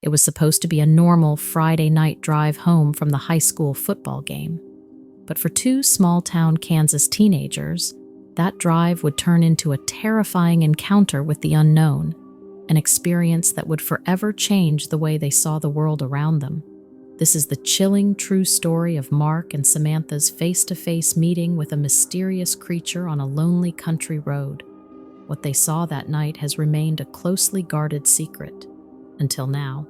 It was supposed to be a normal Friday night drive home from the high school football game. But for two small-town Kansas teenagers, that drive would turn into a terrifying encounter with the unknown, an experience that would forever change the way they saw the world around them. This is the chilling, true story of Mark and Samantha's face-to-face meeting with a mysterious creature on a lonely country road. What they saw that night has remained a closely guarded secret, until now.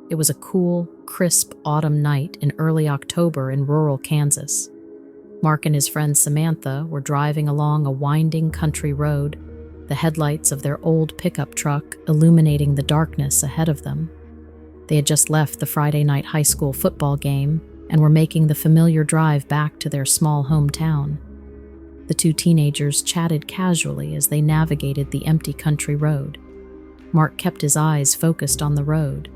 It was a cool, crisp autumn night in early October in rural Kansas. Mark and his friend Samantha were driving along a winding country road, the headlights of their old pickup truck illuminating the darkness ahead of them. They had just left the Friday night high school football game and were making the familiar drive back to their small hometown. The two teenagers chatted casually as they navigated the empty country road. Mark kept his eyes focused on the road,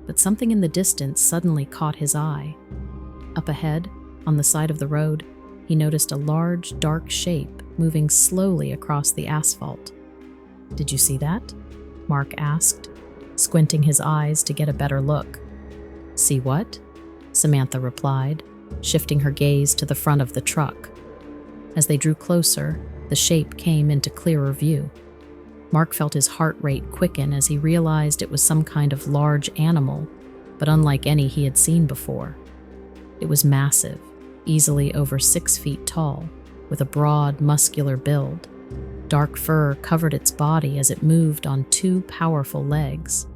but something in the distance suddenly caught his eye. Up ahead, on the side of the road, he noticed a large, dark shape moving slowly across the asphalt. "Did you see that?" Mark asked, squinting his eyes to get a better look. "See what?" Samantha replied, shifting her gaze to the front of the truck. As they drew closer, the shape came into clearer view. Mark felt his heart rate quicken as he realized it was some kind of large animal, but unlike any he had seen before. It was massive, easily over 6 feet tall, with a broad, muscular build. Dark fur covered its body as it moved on two powerful legs.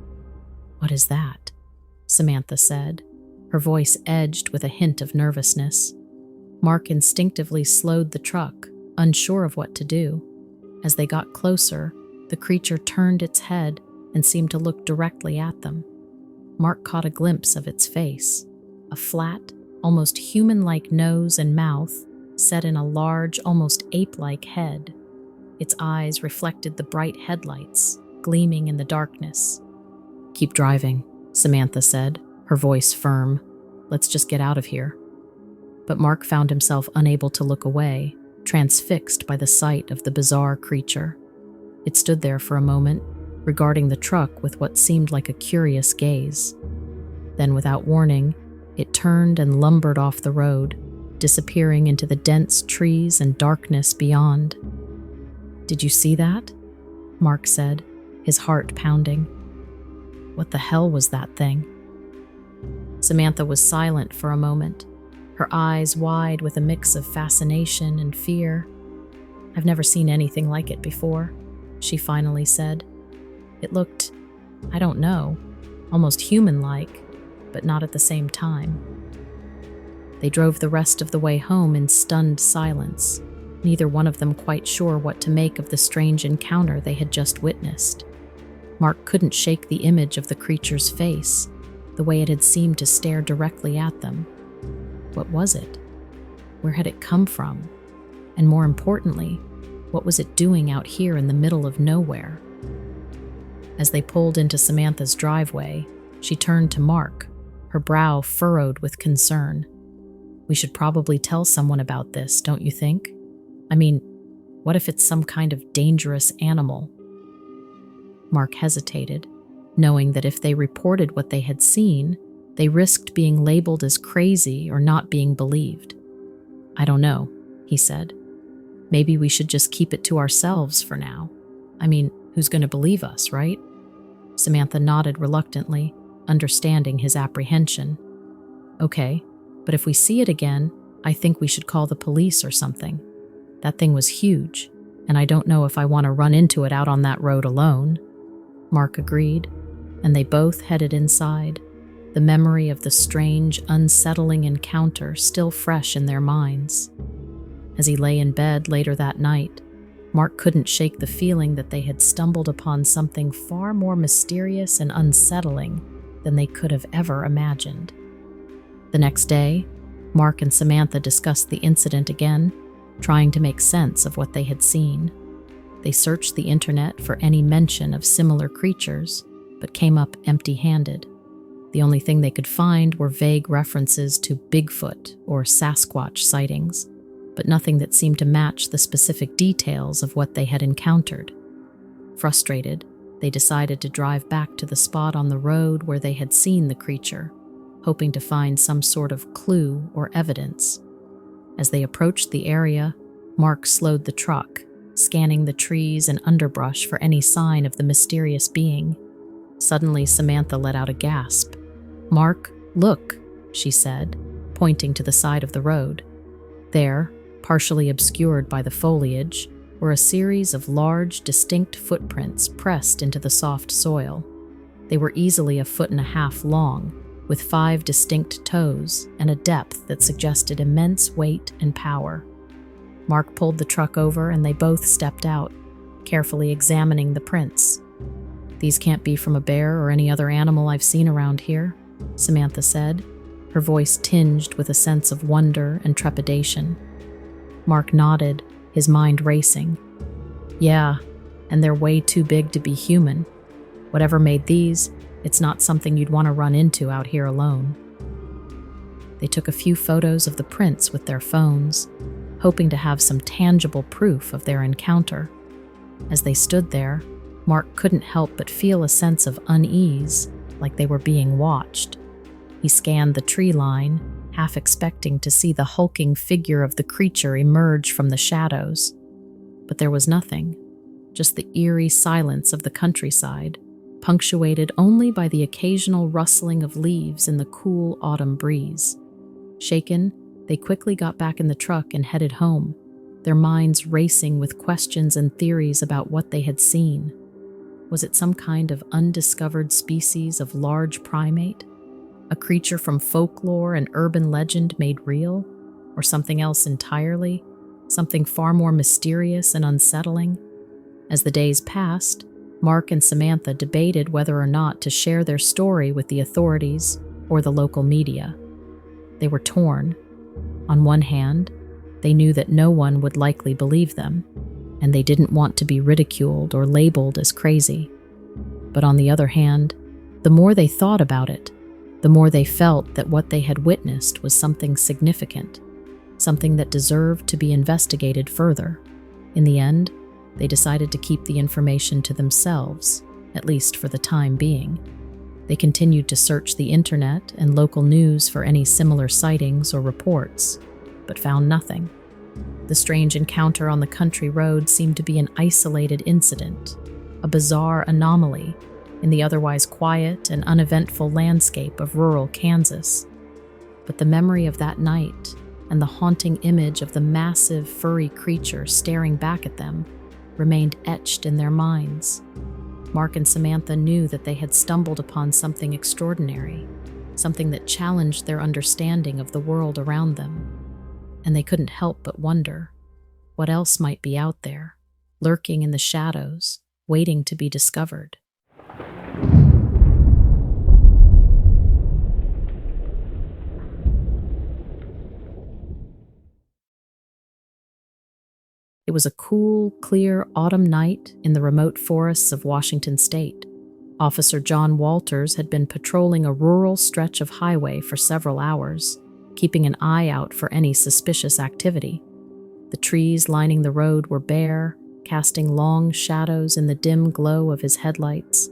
"What is that?" Samantha said, her voice edged with a hint of nervousness. Mark instinctively slowed the truck, unsure of what to do. As they got closer, the creature turned its head and seemed to look directly at them. Mark caught a glimpse of its face, a flat, almost human-like nose and mouth set in a large, almost ape-like head. Its eyes reflected the bright headlights, gleaming in the darkness. "Keep driving," Samantha said, her voice firm. "Let's just get out of here." But Mark found himself unable to look away, transfixed by the sight of the bizarre creature. It stood there for a moment, regarding the truck with what seemed like a curious gaze. Then, without warning, it turned and lumbered off the road, disappearing into the dense trees and darkness beyond. "Did you see that?" Mark said, his heart pounding. "What the hell was that thing?" Samantha was silent for a moment, her eyes wide with a mix of fascination and fear. "I've never seen anything like it before," she finally said. "It looked, I don't know, almost human-like, but not at the same time." They drove the rest of the way home in stunned silence, neither one of them quite sure what to make of the strange encounter they had just witnessed. Mark couldn't shake the image of the creature's face, the way it had seemed to stare directly at them. What was it? Where had it come from? And more importantly, what was it doing out here in the middle of nowhere? As they pulled into Samantha's driveway, she turned to Mark, her brow furrowed with concern. "We should probably tell someone about this, don't you think? I mean, what if it's some kind of dangerous animal?" Mark hesitated, knowing that if they reported what they had seen, they risked being labeled as crazy or not being believed. "I don't know," he said. "Maybe we should just keep it to ourselves for now. I mean, who's going to believe us, right?" Samantha nodded reluctantly, understanding his apprehension. "Okay, but if we see it again, I think we should call the police or something. That thing was huge, and I don't know if I want to run into it out on that road alone." Mark agreed, and they both headed inside, the memory of the strange, unsettling encounter still fresh in their minds. As he lay in bed later that night, Mark couldn't shake the feeling that they had stumbled upon something far more mysterious and unsettling than they could have ever imagined. The next day, Mark and Samantha discussed the incident again, trying to make sense of what they had seen. They searched the internet for any mention of similar creatures, but came up empty-handed. The only thing they could find were vague references to Bigfoot or Sasquatch sightings, but nothing that seemed to match the specific details of what they had encountered. Frustrated, They decided to drive back to the spot on the road where they had seen the creature, hoping to find some sort of clue or evidence. As they approached the area, Mark slowed the truck, scanning the trees and underbrush for any sign of the mysterious being. Suddenly, Samantha let out a gasp. "Mark, look," she said, pointing to the side of the road. There, partially obscured by the foliage, were a series of large, distinct footprints pressed into the soft soil. They were easily 1.5 feet long, with 5 distinct toes and a depth that suggested immense weight and power. Mark pulled the truck over and they both stepped out, carefully examining the prints. "These can't be from a bear or any other animal I've seen around here," Samantha said, her voice tinged with a sense of wonder and trepidation. Mark nodded, his mind racing. "Yeah, and they're way too big to be human. Whatever made these, it's not something you'd want to run into out here alone." They took a few photos of the prints with their phones, hoping to have some tangible proof of their encounter. As they stood there, Mark couldn't help but feel a sense of unease, like they were being watched. He scanned the tree line, half expecting to see the hulking figure of the creature emerge from the shadows. But there was nothing, just the eerie silence of the countryside, punctuated only by the occasional rustling of leaves in the cool autumn breeze. Shaken, they quickly got back in the truck and headed home, their minds racing with questions and theories about what they had seen. Was it some kind of undiscovered species of large primate? A creature from folklore and urban legend made real? Or something else entirely? Something far more mysterious and unsettling? As the days passed, Mark and Samantha debated whether or not to share their story with the authorities or the local media. They were torn. On one hand, they knew that no one would likely believe them, and they didn't want to be ridiculed or labeled as crazy. But on the other hand, the more they thought about it, the more they felt that what they had witnessed was something significant, something that deserved to be investigated further. In the end, they decided to keep the information to themselves, at least for the time being. They continued to search the internet and local news for any similar sightings or reports, but found nothing. The strange encounter on the country road seemed to be an isolated incident, a bizarre anomaly in the otherwise quiet and uneventful landscape of rural Kansas. But the memory of that night and the haunting image of the massive furry creature staring back at them remained etched in their minds. Mark and Samantha knew that they had stumbled upon something extraordinary, something that challenged their understanding of the world around them. And they couldn't help but wonder, what else might be out there, lurking in the shadows, waiting to be discovered? It was a cool, clear autumn night in the remote forests of Washington state. Officer John Walters had been patrolling a rural stretch of highway for several hours, keeping an eye out for any suspicious activity. The trees lining the road were bare, casting long shadows in the dim glow of his headlights.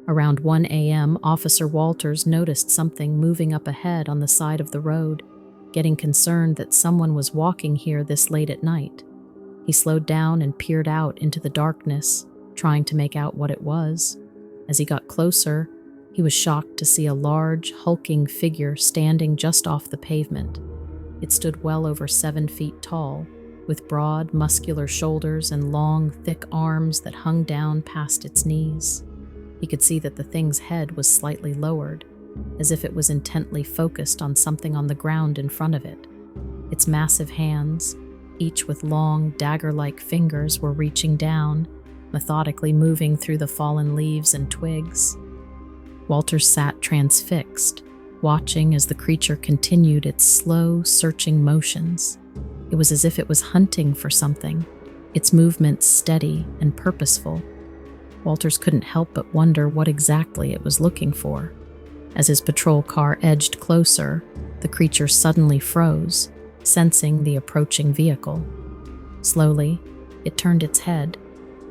Around 1 a.m., Officer Walters noticed something moving up ahead on the side of the road, getting concerned that someone was walking here this late at night. He slowed down and peered out into the darkness, trying to make out what it was. As he got closer, he was shocked to see a large, hulking figure standing just off the pavement. It stood well over 7 feet tall, with broad, muscular shoulders and long, thick arms that hung down past its knees. He could see that the thing's head was slightly lowered, as if it was intently focused on something on the ground in front of it. Its massive hands, each with long, dagger-like fingers, were reaching down, methodically moving through the fallen leaves and twigs. Walters sat transfixed, watching as the creature continued its slow, searching motions. It was as if it was hunting for something, its movements steady and purposeful. Walters couldn't help but wonder what exactly it was looking for. As his patrol car edged closer, the creature suddenly froze, sensing the approaching vehicle. Slowly, it turned its head,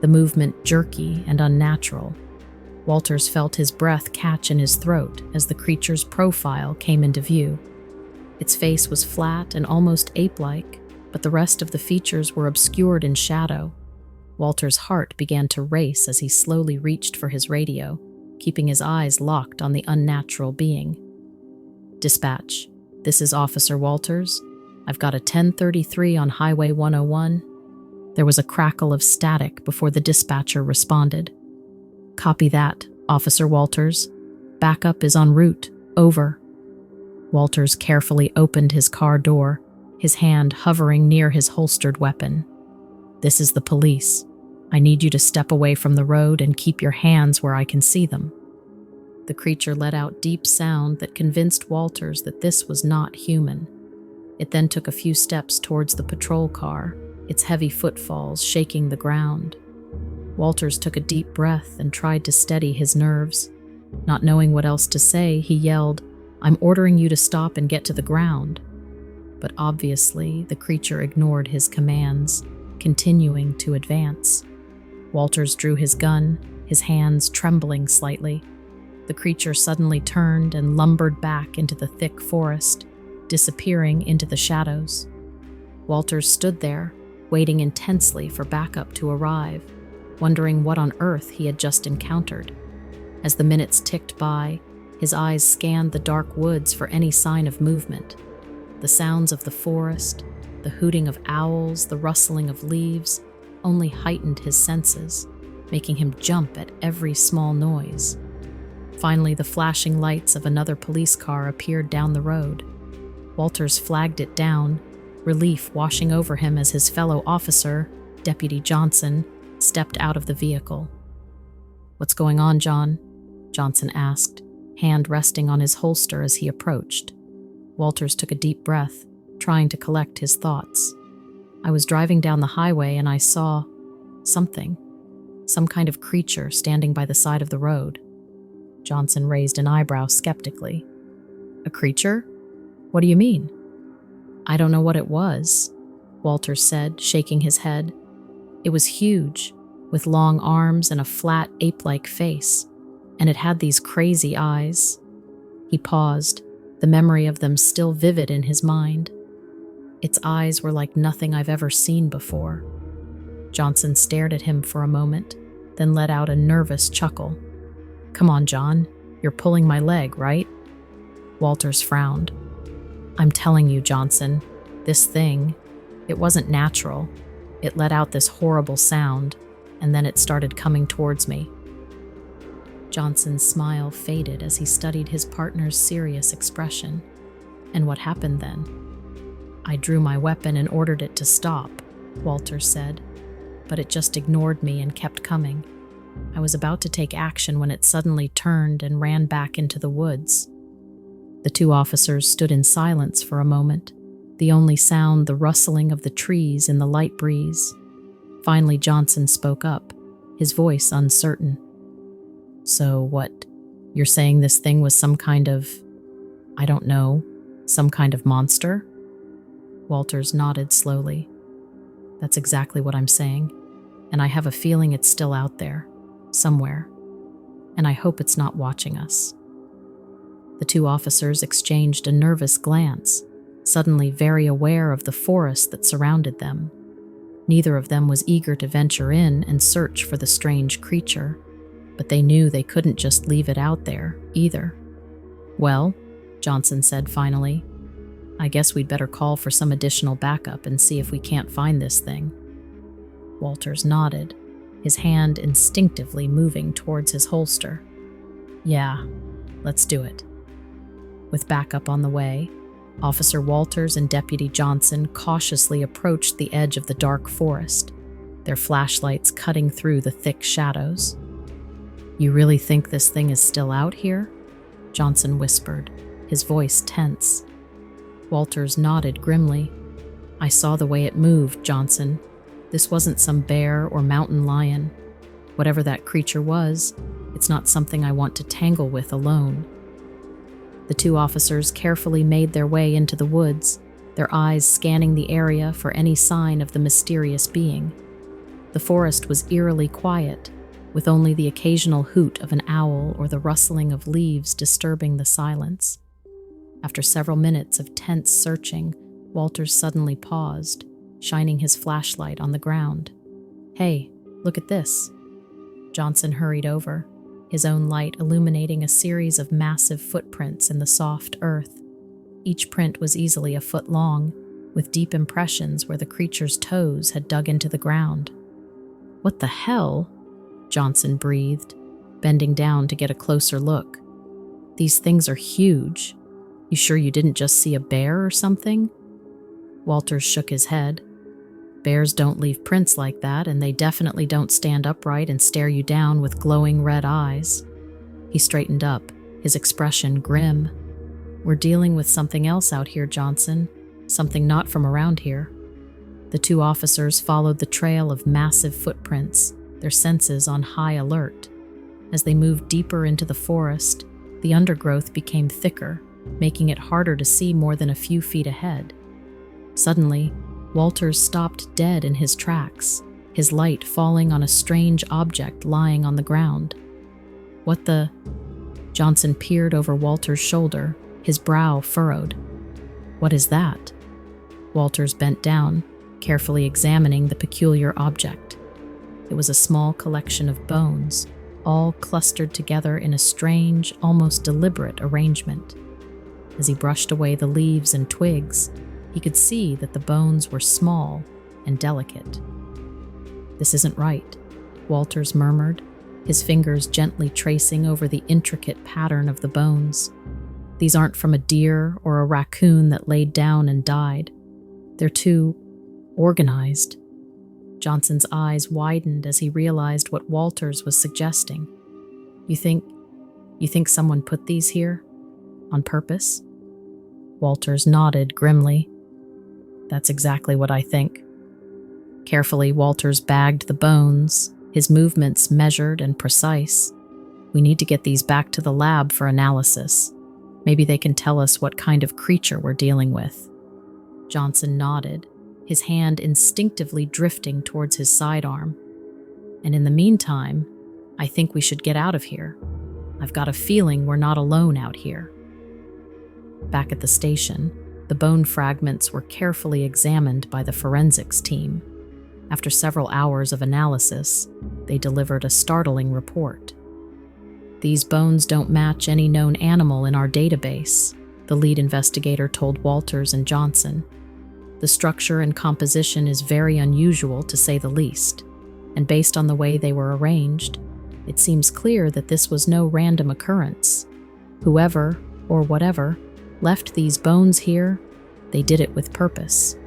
the movement jerky and unnatural, Walters felt his breath catch in his throat as the creature's profile came into view. Its face was flat and almost ape-like, but the rest of the features were obscured in shadow. Walter's heart began to race as he slowly reached for his radio, keeping his eyes locked on the unnatural being. "Dispatch, this is Officer Walters. I've got a 1033 on Highway 101. There was a crackle of static before the dispatcher responded. "Copy that, Officer Walters. Backup is en route. Over." Walters carefully opened his car door, his hand hovering near his holstered weapon. "This is the police. I need you to step away from the road and keep your hands where I can see them." The creature let out deep sound that convinced Walters that this was not human. It then took a few steps towards the patrol car, its heavy footfalls shaking the ground. Walters took a deep breath and tried to steady his nerves. Not knowing what else to say, he yelled, "I'm ordering you to stop and get to the ground." But obviously, the creature ignored his commands, continuing to advance. Walters drew his gun, his hands trembling slightly. The creature suddenly turned and lumbered back into the thick forest, disappearing into the shadows. Walters stood there, waiting intensely for backup to arrive, wondering what on earth he had just encountered. As the minutes ticked by, his eyes scanned the dark woods for any sign of movement. The sounds of the forest, the hooting of owls, the rustling of leaves, only heightened his senses, making him jump at every small noise. Finally, the flashing lights of another police car appeared down the road. Walters flagged it down, relief washing over him as his fellow officer, Deputy Johnson, stepped out of the vehicle. "What's going on, John?" Johnson asked, hand resting on his holster as he approached. Walters took a deep breath, trying to collect his thoughts. "I was driving down the highway and I saw something, some kind of creature standing by the side of the road." Johnson raised an eyebrow skeptically. "A creature? What do you mean?" "I don't know what it was," Walters said, shaking his head. "It was huge, with long arms and a flat ape-like face, and it had these crazy eyes." He paused, the memory of them still vivid in his mind. Its eyes were like nothing I've ever seen before. Johnson stared at him for a moment, then let out a nervous chuckle. "Come on, John, you're pulling my leg, right?" Walters frowned. "I'm telling you, Johnson, this thing, it wasn't natural. It let out this horrible sound, and then it started coming towards me." Johnson's smile faded as he studied his partner's serious expression. "And what happened then?" "I drew my weapon and ordered it to stop," Walters said, "but it just ignored me and kept coming. I was about to take action when it suddenly turned and ran back into the woods." The two officers stood in silence for a moment, the only sound the rustling of the trees in the light breeze. Finally, Johnson spoke up, his voice uncertain. "So what, you're saying this thing was some kind of, I don't know, some kind of monster?" Walters nodded slowly. "That's exactly what I'm saying, and I have a feeling it's still out there, somewhere, and I hope it's not watching us." The two officers exchanged a nervous glance, suddenly very aware of the forest that surrounded them. Neither of them was eager to venture in and search for the strange creature, but they knew they couldn't just leave it out there, either. "Well," Johnson said finally, "I guess we'd better call for some additional backup and see if we can't find this thing." Walters nodded, his hand instinctively moving towards his holster. "Yeah, let's do it." With backup on the way, Officer Walters and Deputy Johnson cautiously approached the edge of the dark forest, their flashlights cutting through the thick shadows. "You really think this thing is still out here?" Johnson whispered, his voice tense. Walters nodded grimly. "I saw the way it moved, Johnson. This wasn't some bear or mountain lion. Whatever that creature was, it's not something I want to tangle with alone." The two officers carefully made their way into the woods, their eyes scanning the area for any sign of the mysterious being. The forest was eerily quiet, with only the occasional hoot of an owl or the rustling of leaves disturbing the silence. After several minutes of tense searching, Walters suddenly paused, shining his flashlight on the ground. "Hey, look at this." Johnson hurried over, his own light illuminating a series of massive footprints in the soft earth. Each print was easily a foot long, with deep impressions where the creature's toes had dug into the ground. "What the hell?" Johnson breathed, bending down to get a closer look. "These things are huge. You sure you didn't just see a bear or something?" Walters shook his head. "Bears don't leave prints like that, and they definitely don't stand upright and stare you down with glowing red eyes." He straightened up, his expression grim. "We're dealing with something else out here, Johnson. Something not from around here." The two officers followed the trail of massive footprints, their senses on high alert. As they moved deeper into the forest, the undergrowth became thicker, making it harder to see more than a few feet ahead. Suddenly, Walters stopped dead in his tracks, his light falling on a strange object lying on the ground. "What the—" Johnson peered over Walters' shoulder, his brow furrowed. "What is that?" Walters bent down, carefully examining the peculiar object. It was a small collection of bones, all clustered together in a strange, almost deliberate arrangement. As he brushed away the leaves and twigs, he could see that the bones were small and delicate. "This isn't right," Walters murmured, his fingers gently tracing over the intricate pattern of the bones. "These aren't from a deer or a raccoon that laid down and died. They're too organized." Johnson's eyes widened as he realized what Walters was suggesting. You think someone put these here? On purpose?" Walters nodded grimly. "That's exactly what I think." Carefully, Walters bagged the bones, his movements measured and precise. "We need to get these back to the lab for analysis. Maybe they can tell us what kind of creature we're dealing with." Johnson nodded, his hand instinctively drifting towards his sidearm. "And in the meantime, I think we should get out of here. I've got a feeling we're not alone out here." Back at the station, the bone fragments were carefully examined by the forensics team. After several hours of analysis, they delivered a startling report. "These bones don't match any known animal in our database," the lead investigator told Walters and Johnson. "The structure and composition is very unusual, to say the least, and based on the way they were arranged, it seems clear that this was no random occurrence. Whoever, or whatever, left these bones here, they did it with purpose."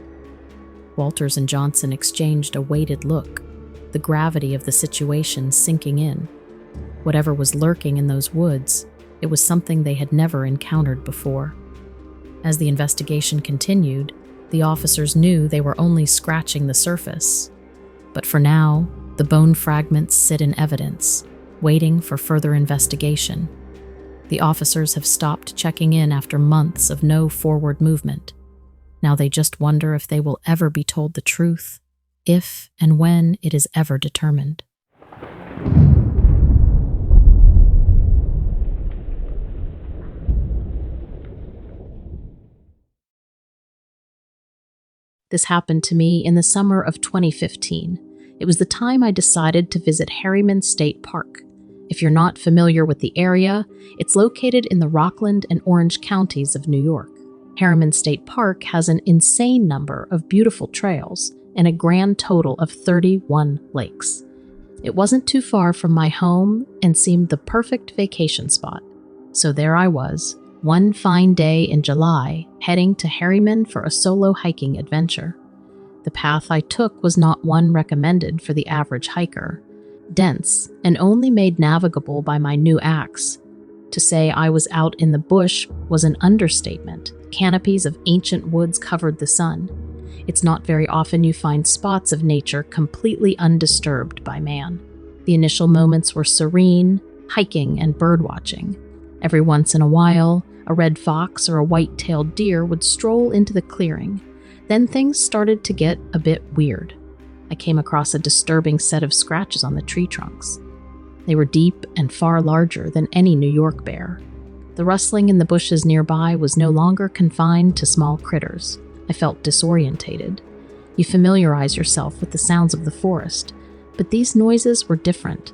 Walters and Johnson exchanged a weighted look, the gravity of the situation sinking in. Whatever was lurking in those woods, it was something they had never encountered before. As the investigation continued, the officers knew they were only scratching the surface. But for now, the bone fragments sit in evidence, waiting for further investigation. The officers have stopped checking in after months of no forward movement. Now they just wonder if they will ever be told the truth, if and when it is ever determined. This happened to me in the summer of 2015. It was the time I decided to visit Harriman State Park. If you're not familiar with the area, it's located in the Rockland and Orange counties of New York. Harriman State Park has an insane number of beautiful trails and a grand total of 31 lakes. It wasn't too far from my home and seemed the perfect vacation spot. So there I was, one fine day in July, heading to Harriman for a solo hiking adventure. The path I took was not one recommended for the average hiker. Dense and only made navigable by my new axe. To say I was out in the bush was an understatement. Canopies of ancient woods covered the sun. It's not very often you find spots of nature completely undisturbed by man. The initial moments were serene, hiking and birdwatching. Every once in a while, a red fox or a white-tailed deer would stroll into the clearing. Then things started to get a bit weird. I came across a disturbing set of scratches on the tree trunks. They were deep and far larger than any New York bear. The rustling in the bushes nearby was no longer confined to small critters. I felt disorientated. You familiarize yourself with the sounds of the forest, but these noises were different.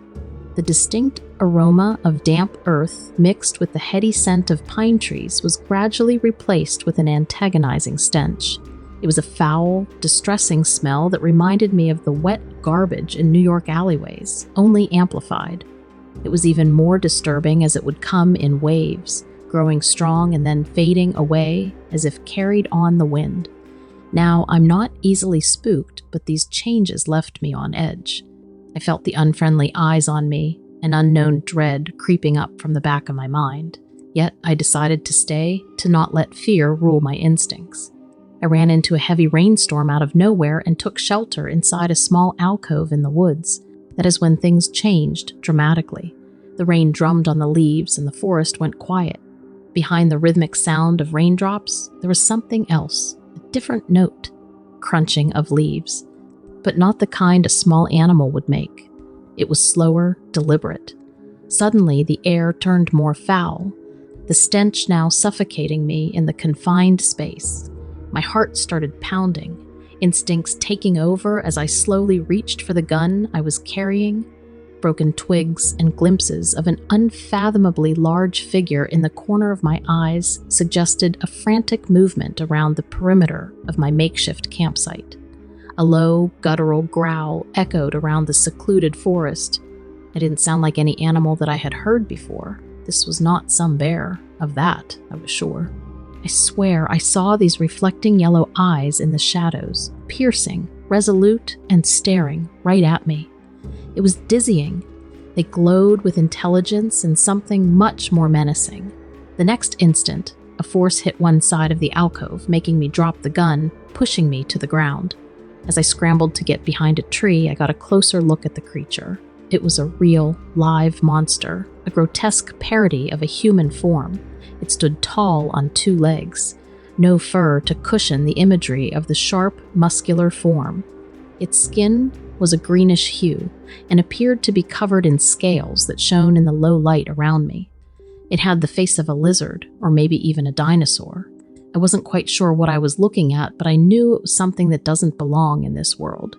The distinct aroma of damp earth mixed with the heady scent of pine trees was gradually replaced with an antagonizing stench. It was a foul, distressing smell that reminded me of the wet garbage in New York alleyways, only amplified. It was even more disturbing as it would come in waves, growing strong and then fading away as if carried on the wind. Now, I'm not easily spooked, but these changes left me on edge. I felt the unfriendly eyes on me, an unknown dread creeping up from the back of my mind. Yet I decided to stay, to not let fear rule my instincts. I ran into a heavy rainstorm out of nowhere and took shelter inside a small alcove in the woods. That is when things changed dramatically. The rain drummed on the leaves and the forest went quiet. Behind the rhythmic sound of raindrops, there was something else, a different note, crunching of leaves, but not the kind a small animal would make. It was slower, deliberate. Suddenly, the air turned more foul, the stench now suffocating me in the confined space. My heart started pounding, instincts taking over as I slowly reached for the gun I was carrying. Broken twigs and glimpses of an unfathomably large figure in the corner of my eyes suggested a frantic movement around the perimeter of my makeshift campsite. A low, guttural growl echoed around the secluded forest. It didn't sound like any animal that I had heard before. This was not some bear. Of that, I was sure. I swear I saw these reflecting yellow eyes in the shadows, piercing, resolute, and staring right at me. It was dizzying. They glowed with intelligence and something much more menacing. The next instant, a force hit one side of the alcove, making me drop the gun, pushing me to the ground. As I scrambled to get behind a tree, I got a closer look at the creature. It was a real, live monster, a grotesque parody of a human form. It stood tall on two legs, no fur to cushion the imagery of the sharp, muscular form. Its skin was a greenish hue and appeared to be covered in scales that shone in the low light around me. It had the face of a lizard, or maybe even a dinosaur. I wasn't quite sure what I was looking at, but I knew it was something that doesn't belong in this world.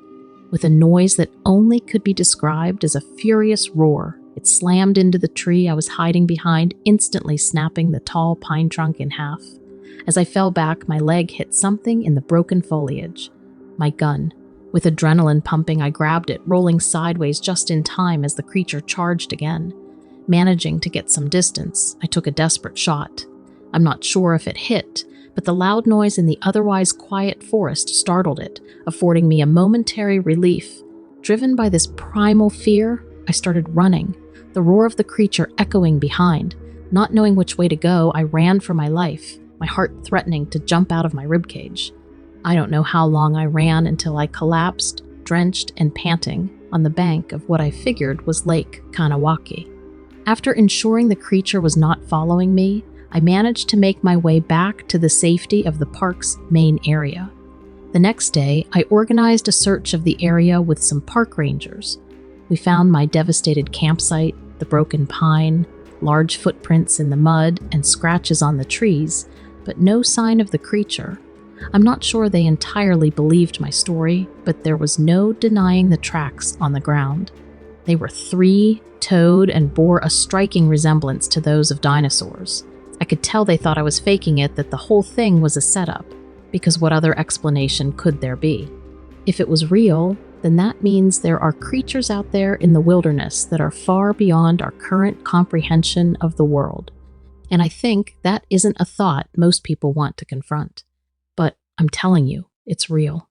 With a noise that only could be described as a furious roar, it slammed into the tree I was hiding behind, instantly snapping the tall pine trunk in half. As I fell back, my leg hit something in the broken foliage. My gun. With adrenaline pumping, I grabbed it, rolling sideways just in time as the creature charged again. Managing to get some distance, I took a desperate shot. I'm not sure if it hit, but the loud noise in the otherwise quiet forest startled it, affording me a momentary relief. Driven by this primal fear, I started running, the roar of the creature echoing behind. Not knowing which way to go, I ran for my life, my heart threatening to jump out of my ribcage. I don't know how long I ran until I collapsed, drenched and panting, on the bank of what I figured was Lake Kanawaki. After ensuring the creature was not following me, I managed to make my way back to the safety of the park's main area. The next day, I organized a search of the area with some park rangers. We found my devastated campsite, the broken pine, large footprints in the mud, and scratches on the trees, but no sign of the creature. I'm not sure they entirely believed my story, but there was no denying the tracks on the ground. They were three-toed and bore a striking resemblance to those of dinosaurs. I could tell they thought I was faking it, that the whole thing was a setup, because what other explanation could there be? If it was real, then that means there are creatures out there in the wilderness that are far beyond our current comprehension of the world. And I think that isn't a thought most people want to confront. But I'm telling you, it's real.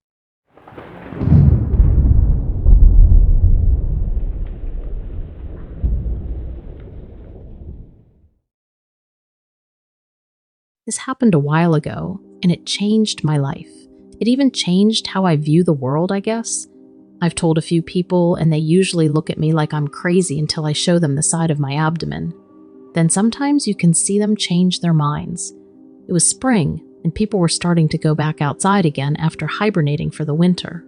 This happened a while ago, and it changed my life. It even changed how I view the world, I guess. I've told a few people, and they usually look at me like I'm crazy until I show them the side of my abdomen. Then sometimes you can see them change their minds. It was spring, and people were starting to go back outside again after hibernating for the winter.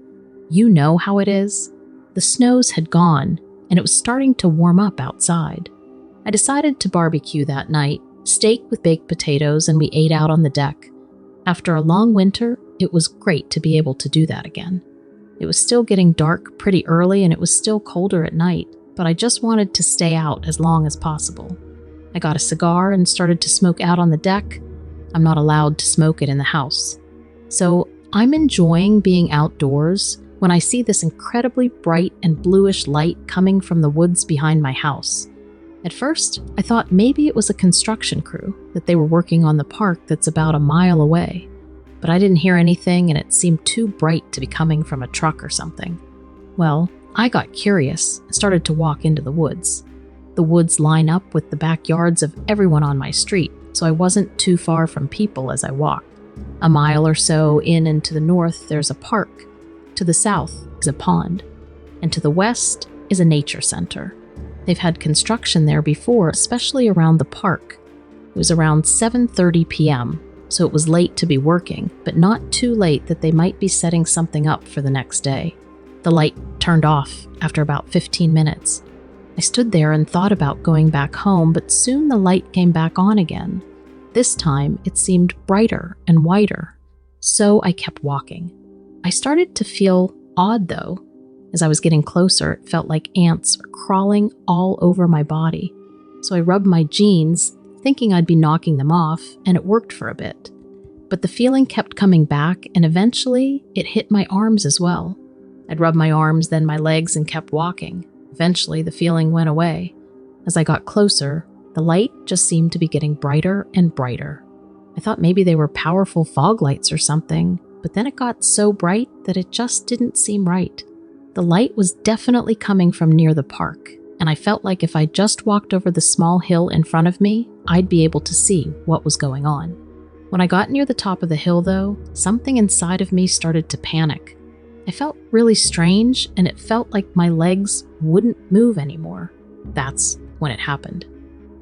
You know how it is. The snows had gone, and it was starting to warm up outside. I decided to barbecue that night, steak with baked potatoes, and we ate out on the deck. After a long winter, it was great to be able to do that again. It was still getting dark pretty early and it was still colder at night, but I just wanted to stay out as long as possible. I got a cigar and started to smoke out on the deck. I'm not allowed to smoke it in the house. So I'm enjoying being outdoors when I see this incredibly bright and bluish light coming from the woods behind my house. At first, I thought maybe it was a construction crew, that they were working on the park that's about a mile away. But I didn't hear anything and it seemed too bright to be coming from a truck or something. Well, I got curious and started to walk into the woods. The woods line up with the backyards of everyone on my street, so I wasn't too far from people as I walked. A mile or so in and to the north, there's a park. To the south is a pond. And to the west is a nature center. They've had construction there before, especially around the park. It was around 7:30 p.m., so it was late to be working, but not too late that they might be setting something up for the next day. The light turned off after about 15 minutes. I stood there and thought about going back home, but soon the light came back on again. This time, it seemed brighter and whiter, so I kept walking. I started to feel odd, though. As I was getting closer, it felt like ants were crawling all over my body. So I rubbed my jeans, thinking I'd be knocking them off, and it worked for a bit. But the feeling kept coming back, and eventually, it hit my arms as well. I'd rub my arms, then my legs, and kept walking. Eventually, the feeling went away. As I got closer, the light just seemed to be getting brighter and brighter. I thought maybe they were powerful fog lights or something, but then it got so bright that it just didn't seem right. The light was definitely coming from near the park, and I felt like if I just walked over the small hill in front of me, I'd be able to see what was going on. When I got near the top of the hill, though, something inside of me started to panic. I felt really strange, and it felt like my legs wouldn't move anymore. That's when it happened.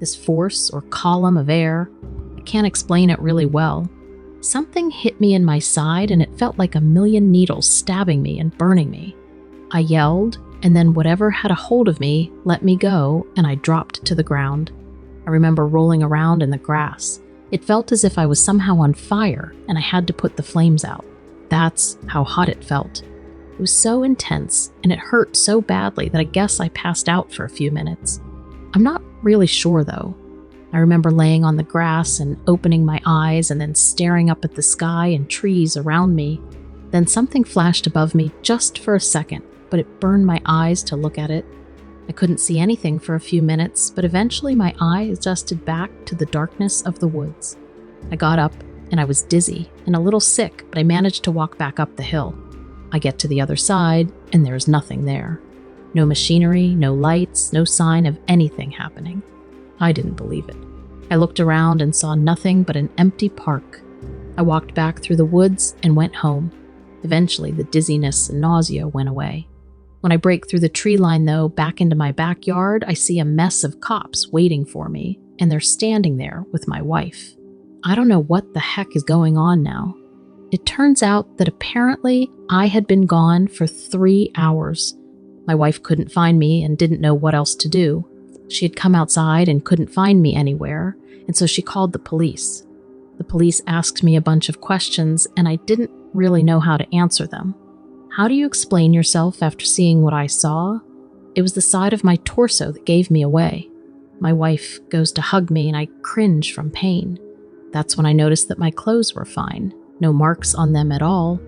This force or column of air, I can't explain it really well. Something hit me in my side, and it felt like a million needles stabbing me and burning me. I yelled, and then whatever had a hold of me let me go, and I dropped to the ground. I remember rolling around in the grass. It felt as if I was somehow on fire, and I had to put the flames out. That's how hot it felt. It was so intense, and it hurt so badly that I guess I passed out for a few minutes. I'm not really sure, though. I remember laying on the grass and opening my eyes and then staring up at the sky and trees around me. Then something flashed above me just for a second, but it burned my eyes to look at it. I couldn't see anything for a few minutes, but eventually my eye adjusted back to the darkness of the woods. I got up, and I was dizzy and a little sick, but I managed to walk back up the hill. I get to the other side, and there's nothing there. No machinery, no lights, no sign of anything happening. I didn't believe it. I looked around and saw nothing but an empty park. I walked back through the woods and went home. Eventually, the dizziness and nausea went away. When I break through the tree line, though, back into my backyard, I see a mess of cops waiting for me, and they're standing there with my wife. I don't know what the heck is going on now. It turns out that apparently I had been gone for 3 hours. My wife couldn't find me and didn't know what else to do. She had come outside and couldn't find me anywhere, and so she called the police. The police asked me a bunch of questions, and I didn't really know how to answer them. How do you explain yourself after seeing what I saw? It was the side of my torso that gave me away. My wife goes to hug me, and I cringe from pain. That's when I noticed that my clothes were fine. No marks on them at all.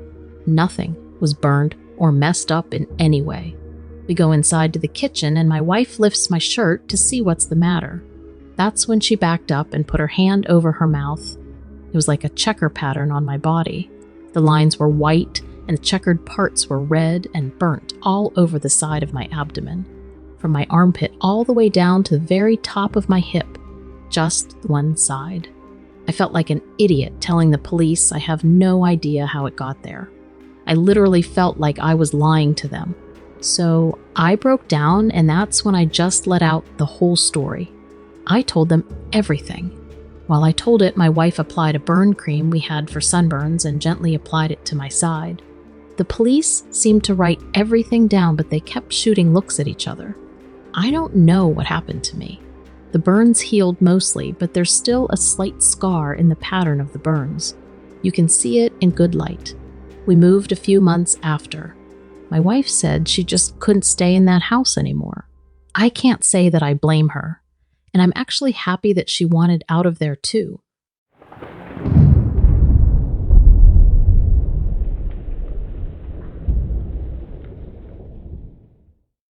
Nothing was burned or messed up in any way. We go inside to the kitchen, and my wife lifts my shirt to see what's the matter. That's when she backed up and put her hand over her mouth. It was like a checker pattern on my body. The lines were white, and the checkered parts were red and burnt all over the side of my abdomen, from my armpit all the way down to the very top of my hip, just one side. I felt like an idiot telling the police I have no idea how it got there. I literally felt like I was lying to them. So I broke down, and that's when I just let out the whole story. I told them everything. While I told it, my wife applied a burn cream we had for sunburns and gently applied it to my side. The police seemed to write everything down, but they kept shooting looks at each other. I don't know what happened to me. The burns healed mostly, but there's still a slight scar in the pattern of the burns. You can see it in good light. We moved a few months after. My wife said she just couldn't stay in that house anymore. I can't say that I blame her, and I'm actually happy that she wanted out of there too.